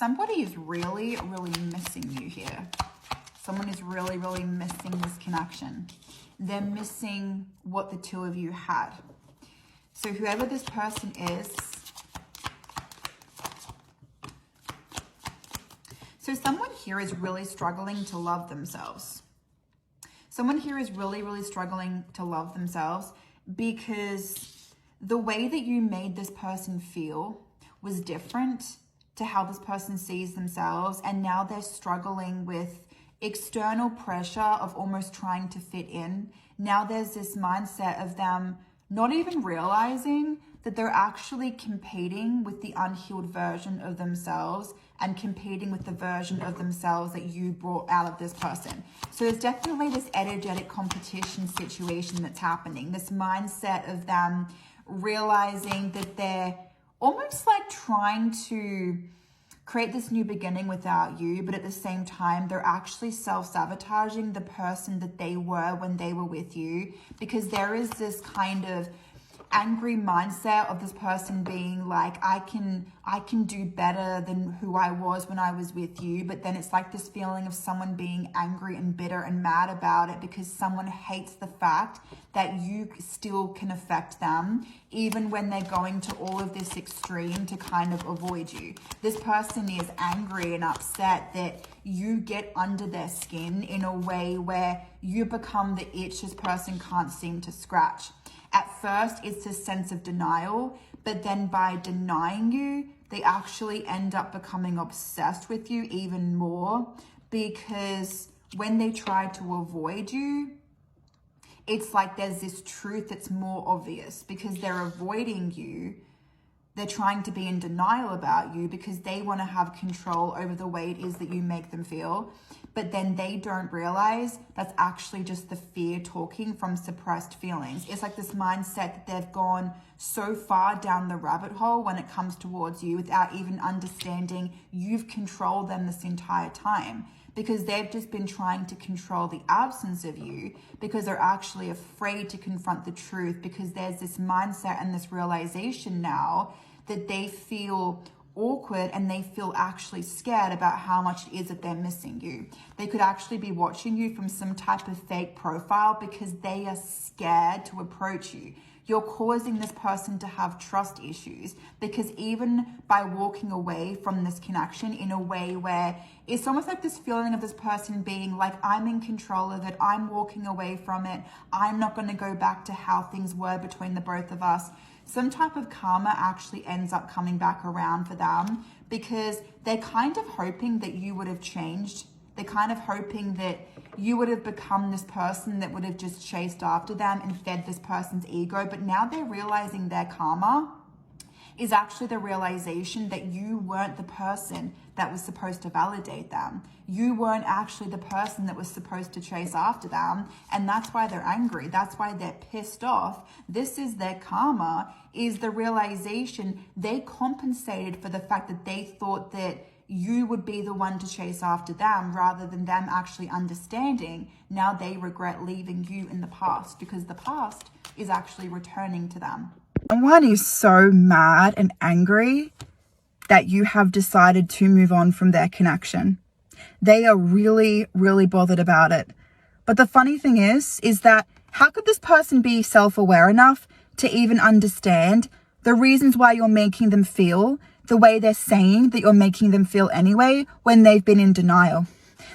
somebody is really, really missing you here. Someone is really, really missing this connection. They're missing what the two of you had. So whoever this person is, so someone here is really struggling to love themselves. Someone here is really, really struggling to love themselves because the way that you made this person feel was different to how this person sees themselves. And now they're struggling with external pressure of almost trying to fit in. Now there's this mindset of them not even realizing that they're actually competing with the unhealed version of themselves and competing with the version of themselves that you brought out of this person. So there's definitely this energetic competition situation that's happening. This mindset of them realizing that they're almost like trying to create this new beginning without you, but at the same time, they're actually self-sabotaging the person that they were when they were with you, because there is this kind of angry mindset of this person being like, I can do better than who I was when I was with you. But then it's like this feeling of someone being angry and bitter and mad about it because someone hates the fact that you still can affect them, even when they're going to all of this extreme to kind of avoid you. This person is angry and upset that you get under their skin in a way where you become the itch this person can't seem to scratch. At first, it's a sense of denial, but then by denying you, they actually end up becoming obsessed with you even more, because when they try to avoid you, it's like there's this truth that's more obvious because they're avoiding you. They're trying to be in denial about you because they want to have control over the way it is that you make them feel. But then they don't realize that's actually just the fear talking from suppressed feelings. It's like this mindset that they've gone so far down the rabbit hole when it comes towards you without even understanding you've controlled them this entire time, because they've just been trying to control the absence of you because they're actually afraid to confront the truth, because there's this mindset and this realization now that they feel awkward and they feel actually scared about how much it is that they're missing you. They could actually be watching you from some type of fake profile because they are scared to approach you. You're causing this person to have trust issues because even by walking away from this connection in a way where it's almost like this feeling of this person being like, I'm in control of it, I'm walking away from it, I'm not going to go back to how things were between the both of us. Some type of karma actually ends up coming back around for them because they're kind of hoping that you would have changed. They're kind of hoping that you would have become this person that would have just chased after them and fed this person's ego. But now they're realizing their karma is actually the realization that you weren't the person that was supposed to validate them. You weren't actually the person that was supposed to chase after them. And that's why they're angry. That's why they're pissed off. This is their karma, is the realization they compensated for the fact that they thought that you would be the one to chase after them rather than them actually understanding. Now they regret leaving you in the past because the past is actually returning to them. Someone is so mad and angry that you have decided to move on from their connection. They are really, really bothered about it. But the funny thing is that how could this person be self-aware enough to even understand the reasons why you're making them feel the way they're saying that you're making them feel anyway when they've been in denial?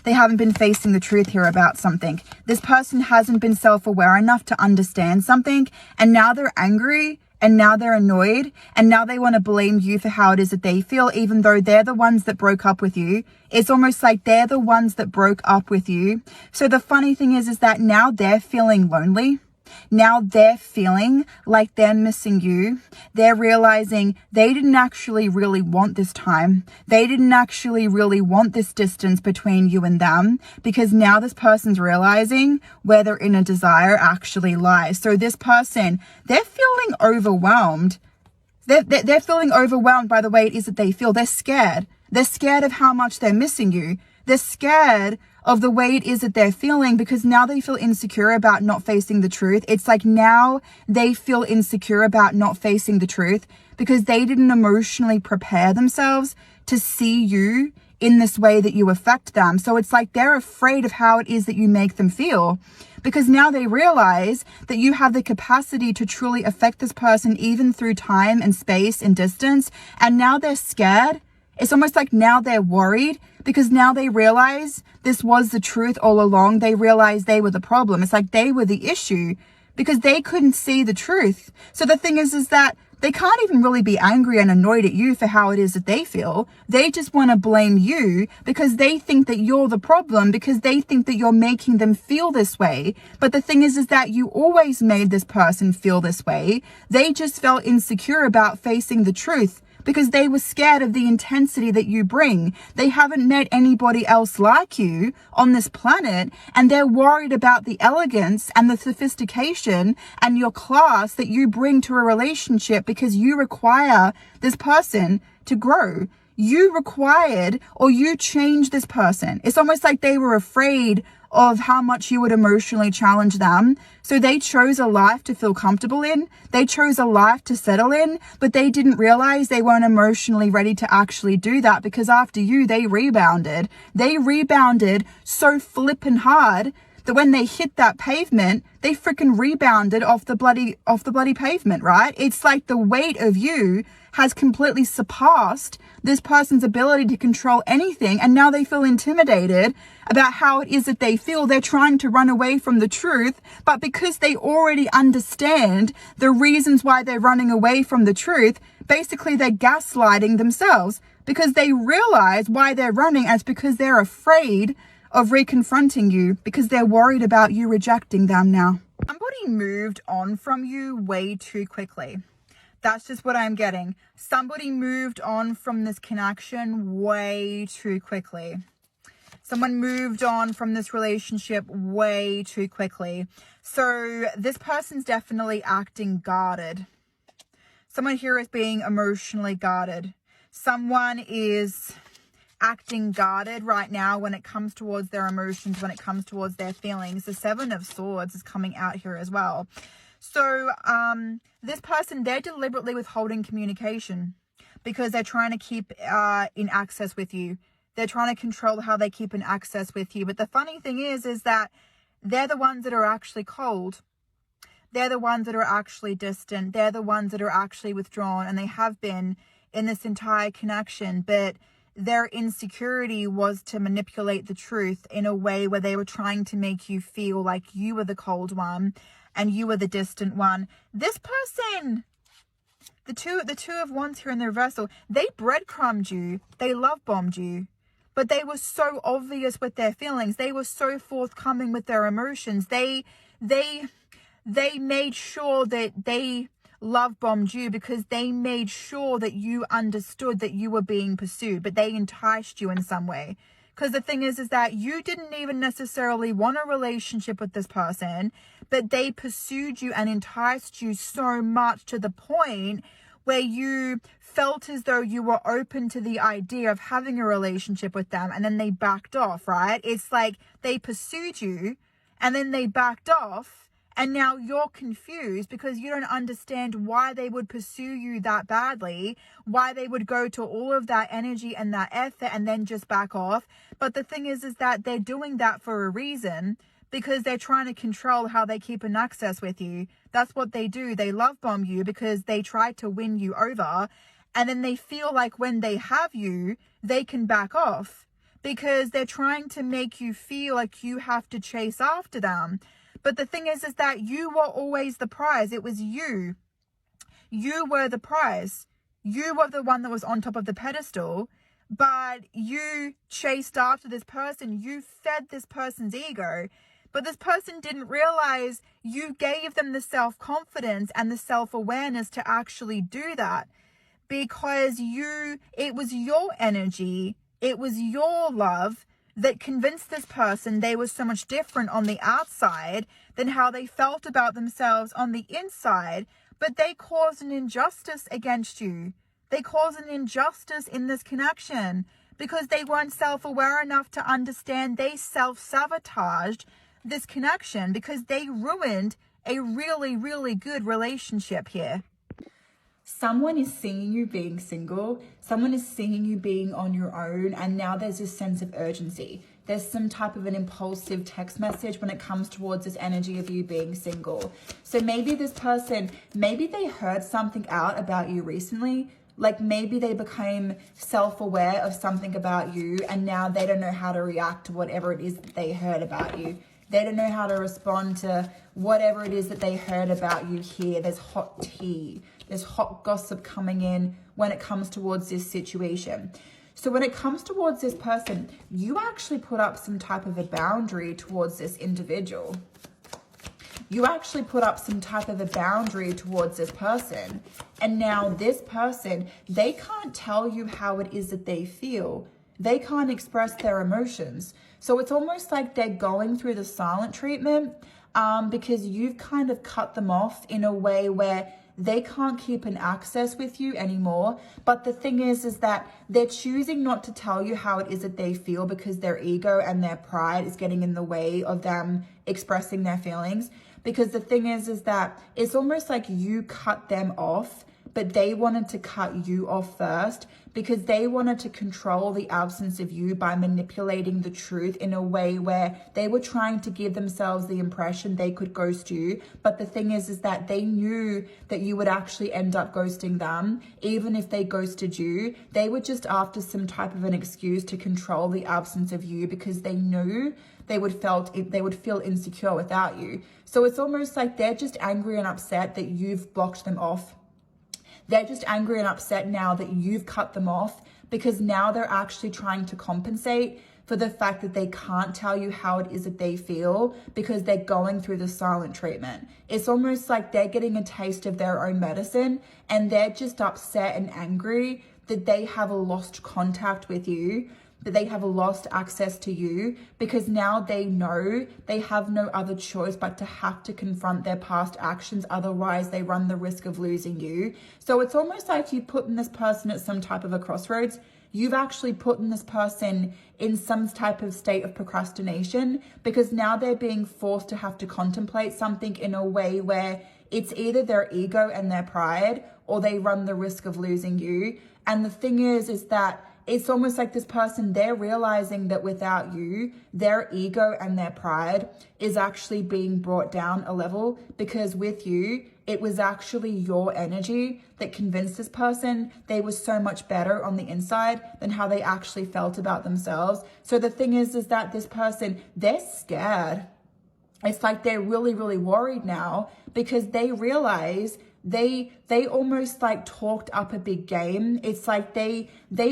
They haven't been facing the truth here about something. This person hasn't been self-aware enough to understand something, and now they're angry, and now they're annoyed, and now they want to blame you for how it is that they feel, even though they're the ones that broke up with you. It's almost like they're the ones that broke up with you. So the funny thing is that now they're feeling lonely. Now they're feeling like they're missing you. They're realizing they didn't actually really want this time. They didn't actually really want this distance between you and them, because now this person's realizing where their inner desire actually lies. So this person, they're feeling overwhelmed. They're feeling overwhelmed by the way it is that they feel. They're scared. They're scared of how much they're missing you. They're scared of the way it is that they're feeling, because now they feel insecure about not facing the truth. It's like now they feel insecure about not facing the truth because they didn't emotionally prepare themselves to see you in this way that you affect them. So it's like they're afraid of how it is that you make them feel, because now they realize that you have the capacity to truly affect this person even through time and space and distance. And now they're scared. It's almost like now they're worried, because now they realize this was the truth all along. They realize they were the problem. It's like they were the issue because they couldn't see the truth. So the thing is that they can't even really be angry and annoyed at you for how it is that they feel. They just want to blame you because they think that you're the problem, because they think that you're making them feel this way. But the thing is that you always made this person feel this way. They just felt insecure about facing the truth, because they were scared of the intensity that you bring. They haven't met anybody else like you on this planet, and they're worried about the elegance and the sophistication and your class that you bring to a relationship, because you require this person to grow. You required, or you changed this person. It's almost like they were afraid of how much you would emotionally challenge them. So they chose a life to feel comfortable in. They chose a life to settle in, but they didn't realize they weren't emotionally ready to actually do that, because after you, they rebounded. They rebounded so flippin' hard that when they hit that pavement, they freaking rebounded off the bloody pavement, right? It's like the weight of you has completely surpassed this person's ability to control anything, and now they feel intimidated about how it is that they feel. They're trying to run away from the truth, but because they already understand the reasons why they're running away from the truth, basically they're gaslighting themselves, because they realize why they're running, and it's because they're afraid of reconfronting you, because they're worried about you rejecting them now. Somebody moved on from you way too quickly. That's just what I'm getting. Somebody moved on from this connection way too quickly. Someone moved on from this relationship way too quickly. So this person's definitely acting guarded. Someone here is being emotionally guarded. Someone is acting guarded right now when it comes towards their emotions, when it comes towards their feelings. The Seven of Swords is coming out here as well. So this person, they're deliberately withholding communication because they're trying to keep in access with you. They're trying to control how they keep in access with you. But the funny thing is that they're the ones that are actually cold. They're the ones that are actually distant. They're the ones that are actually withdrawn, and they have been in this entire connection. But their insecurity was to manipulate the truth in a way where they were trying to make you feel like you were the cold one and you were the distant one. This person, the two of wands here in the reversal, they breadcrumbed you. They love bombed you. But they were so obvious with their feelings. They were so forthcoming with their emotions. They made sure that they love bombed you because they made sure that you understood that you were being pursued, but they enticed you in some way. Because the thing is that you didn't even necessarily want a relationship with this person, but they pursued you and enticed you so much to the point where you felt as though you were open to the idea of having a relationship with them, and then they backed off, right? It's like they pursued you and then they backed off, and now you're confused because you don't understand why they would pursue you that badly, why they would go to all of that energy and that effort and then just back off. But the thing is that they're doing that for a reason, because they're trying to control how they keep in access with you. That's what they do. They love bomb you because they try to win you over, and then they feel like when they have you, they can back off because they're trying to make you feel like you have to chase after them. But the thing is that you were always the prize. It was you. You were the prize. You were the one that was on top of the pedestal, but you chased after this person. You fed this person's ego, but this person didn't realize you gave them the self-confidence and the self-awareness to actually do that, because it was your energy, it was your love that convinced this person they were so much different on the outside than how they felt about themselves on the inside. But they caused an injustice against you. They caused an injustice in this connection because they weren't self-aware enough to understand they self-sabotaged this connection because they ruined a really, really good relationship here. Someone is seeing you being single, someone is seeing you being on your own, and now there's this sense of urgency. There's some type of an impulsive text message when it comes towards this energy of you being single. So maybe this person, maybe they heard something out about you recently, like maybe they became self-aware of something about you and now they don't know how to react to whatever it is that they heard about you. They don't know how to respond to whatever it is that they heard about you here. There's hot tea. There's hot gossip coming in when it comes towards this situation. So when it comes towards this person, you actually put up some type of a boundary towards this individual. You actually put up some type of a boundary towards this person. And now this person, they can't tell you how it is that they feel. They can't express their emotions. So it's almost like they're going through the silent treatment because you've kind of cut them off in a way where they can't keep an access with you anymore. But the thing is that they're choosing not to tell you how it is that they feel because their ego and their pride is getting in the way of them expressing their feelings. Because the thing is that it's almost like you cut them off, but they wanted to cut you off first because they wanted to control the absence of you by manipulating the truth in a way where they were trying to give themselves the impression they could ghost you. But the thing is that they knew that you would actually end up ghosting them. Even if they ghosted you, they were just after some type of an excuse to control the absence of you because they knew they would feel insecure without you. So it's almost like they're just angry and upset that you've blocked them off. They're just angry and upset now that you've cut them off because now they're actually trying to compensate for the fact that they can't tell you how it is that they feel because they're going through the silent treatment. It's almost like they're getting a taste of their own medicine and they're just upset and angry that they have lost contact with you, that they have lost access to you because now they know they have no other choice but to have to confront their past actions. Otherwise, they run the risk of losing you. So it's almost like you've put in this person at some type of a crossroads. You've actually put in this person in some type of state of procrastination because now they're being forced to have to contemplate something in a way where it's either their ego and their pride or they run the risk of losing you. And the thing is that it's almost like this person, they're realizing that without you, their ego and their pride is actually being brought down a level because with you, it was actually your energy that convinced this person they were so much better on the inside than how they actually felt about themselves. So the thing is that this person, they're scared. It's like they're really, really worried now because they realize they almost like talked up a big game. It's like they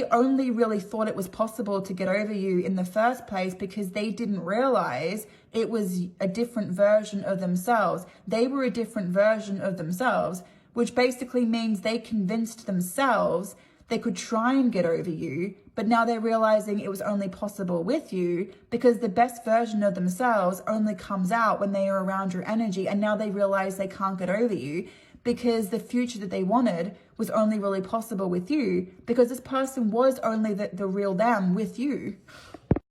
only really thought it was possible to get over you in the first place because they didn't realize it was a different version of themselves. They were a different version of themselves, which basically means they convinced themselves they could try and get over you, but now they're realizing it was only possible with you because the best version of themselves only comes out when they are around your energy. And now they realize they can't get over you because the future that they wanted was only really possible with you because this person was only the real them with you.